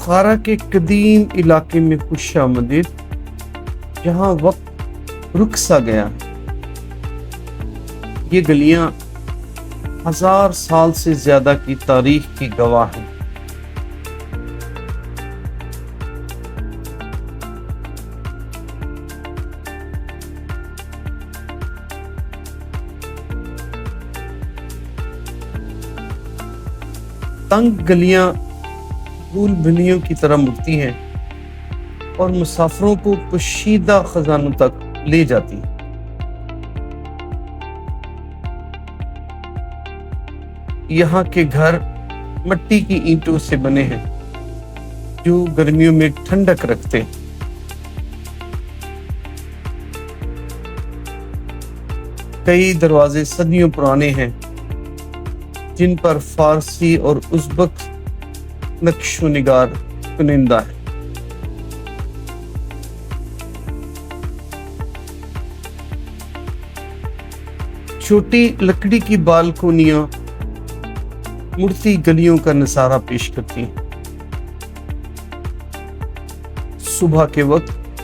بخارا کے قدیم علاقے میں خوش آمدید، جہاں وقت رک سا گیا۔ یہ گلیاں 1000 سال سے زیادہ کی تاریخ کی گواہ ہیں۔ تنگ گلیاں پھول بھلیوں کی طرح مڑتی ہیں اور مسافروں کو پوشیدہ خزانوں تک لے جاتی ہیں۔ یہاں کے گھر مٹی کی اینٹوں سے بنے ہیں جو گرمیوں میں ٹھنڈک رکھتے ہیں۔ کئی دروازے صدیوں پرانے ہیں جن پر فارسی اور ازبک نقش و نگار کنندہ ہے۔ چھوٹی لکڑی کی بالکونیاں مڑتی گلیوں کا نظارہ پیش کرتی ہیں۔ صبح کے وقت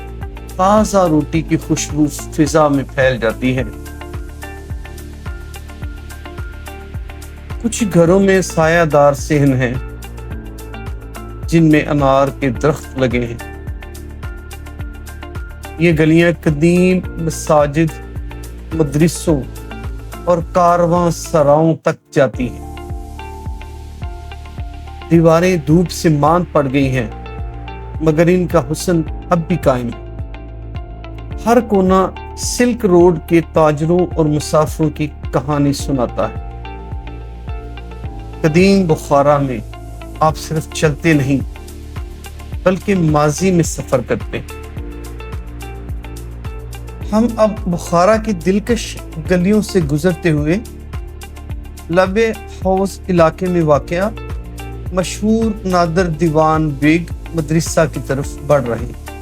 تازہ روٹی کی خوشبو فضا میں پھیل جاتی ہے۔ کچھ گھروں میں سایہ دار صحن ہیں جن میں انار کے درخت لگے ہیں۔ یہ گلیاں قدیم مساجد، مدرسوں اور کارواں سراؤں تک جاتی ہیں۔ دیواریں دھوپ سے ماند پڑ گئی ہیں مگر ان کا حسن اب بھی قائم ہے۔ ہر کونا سلک روڈ کے تاجروں اور مسافروں کی کہانی سناتا ہے۔ قدیم بخارا میں آپ صرف چلتے نہیں بلکہ ماضی میں سفر کرتے ہیں۔ ہم اب بخارا کی دلکش گلیوں سے گزرتے ہوئے لبِ حوض علاقے میں واقع مشہور نادر دیوان بیگ مدرسہ کی طرف بڑھ رہے ہیں۔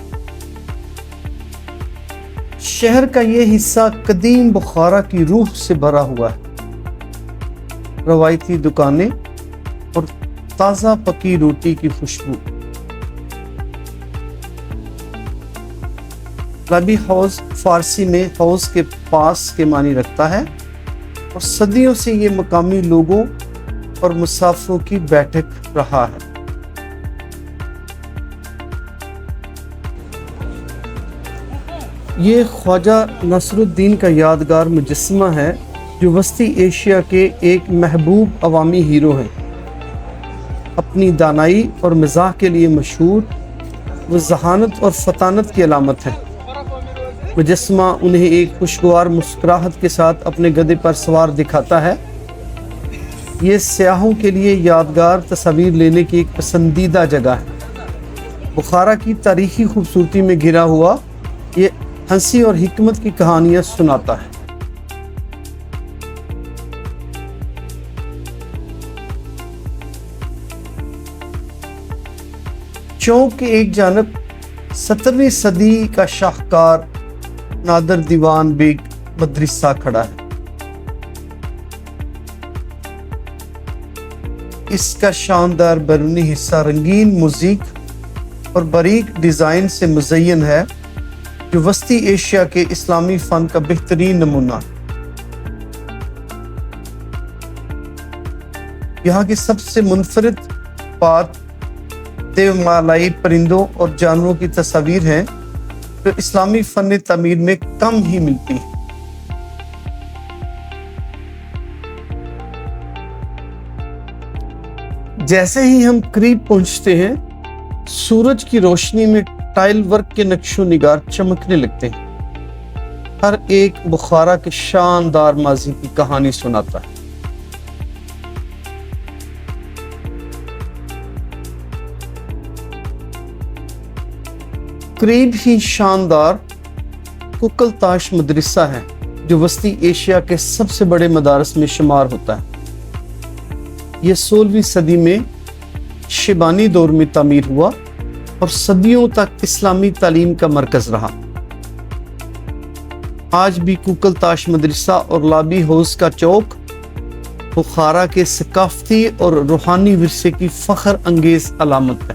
شہر کا یہ حصہ قدیم بخارا کی روح سے بھرا ہوا ہے۔ روایتی دکانیں اور تازہ پکی روٹی کی خوشبو۔ لبِ حوض فارسی میں حوض کے پاس کے معنی رکھتا ہے اور صدیوں سے یہ مقامی لوگوں اور مسافروں کی بیٹھک رہا ہے۔ یہ خواجہ نصر الدین کا یادگار مجسمہ ہے جو وسطی ایشیا کے ایک محبوب عوامی ہیرو ہیں۔ اپنی دانائی اور مزاح کے لیے مشہور، وہ ذہانت اور فطانت کی علامت ہے۔ مجسمہ انہیں ایک خوشگوار مسکراہٹ کے ساتھ اپنے گدھے پر سوار دکھاتا ہے۔ یہ سیاحوں کے لیے یادگار تصاویر لینے کی ایک پسندیدہ جگہ ہے۔ بخارا کی تاریخی خوبصورتی میں گھرا ہوا یہ ہنسی اور حکمت کی کہانیاں سناتا ہے۔ چوک کے ایک جانب 17ویں صدی کا شاہکار نادر دیوان بیگ مدرسہ کھڑا ہے۔ اس کا شاندار بیرونی حصہ رنگین موزیک اور باریک ڈیزائن سے مزین ہے جو وسطی ایشیا کے اسلامی فن کا بہترین نمونہ ہے۔ یہاں کی سب سے منفرد بات دیومالائی پرندوں اور جانوروں کی تصاویر ہیں جو اسلامی فن تعمیر میں کم ہی ملتی ہیں۔ جیسے ہی ہم قریب پہنچتے ہیں سورج کی روشنی میں ٹائل ورک کے نقش و نگار چمکنے لگتے ہیں۔ ہر ایک بخارا کے شاندار ماضی کی کہانی سناتا ہے۔ قریب ہی شاندار کوکل تاش مدرسہ ہے جو وسطی ایشیا کے سب سے بڑے مدارس میں شمار ہوتا ہے۔ یہ 16ویں صدی میں شیبانی دور میں تعمیر ہوا اور صدیوں تک اسلامی تعلیم کا مرکز رہا۔ آج بھی کوکل تاش مدرسہ اور لابی حوض کا چوک بخارا کے ثقافتی اور روحانی ورثے کی فخر انگیز علامت ہے۔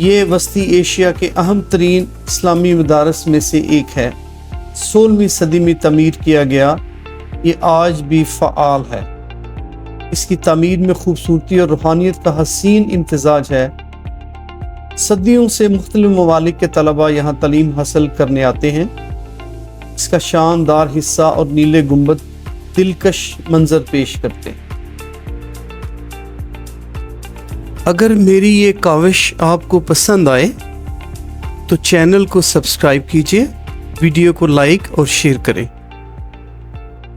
یہ وسطی ایشیا کے اہم ترین اسلامی مدارس میں سے ایک ہے۔ 16ویں صدی میں تعمیر کیا گیا، یہ آج بھی فعال ہے۔ اس کی تعمیر میں خوبصورتی اور روحانیت کا حسین امتزاج ہے۔ صدیوں سے مختلف ممالک کے طلباء یہاں تعلیم حاصل کرنے آتے ہیں۔ اس کا شاندار حصہ اور نیلے گنبد دلکش منظر پیش کرتے ہیں۔ اگر میری یہ کاوش آپ کو پسند آئے تو چینل کو سبسکرائب کیجیے، ویڈیو کو لائک اور شیئر کریں۔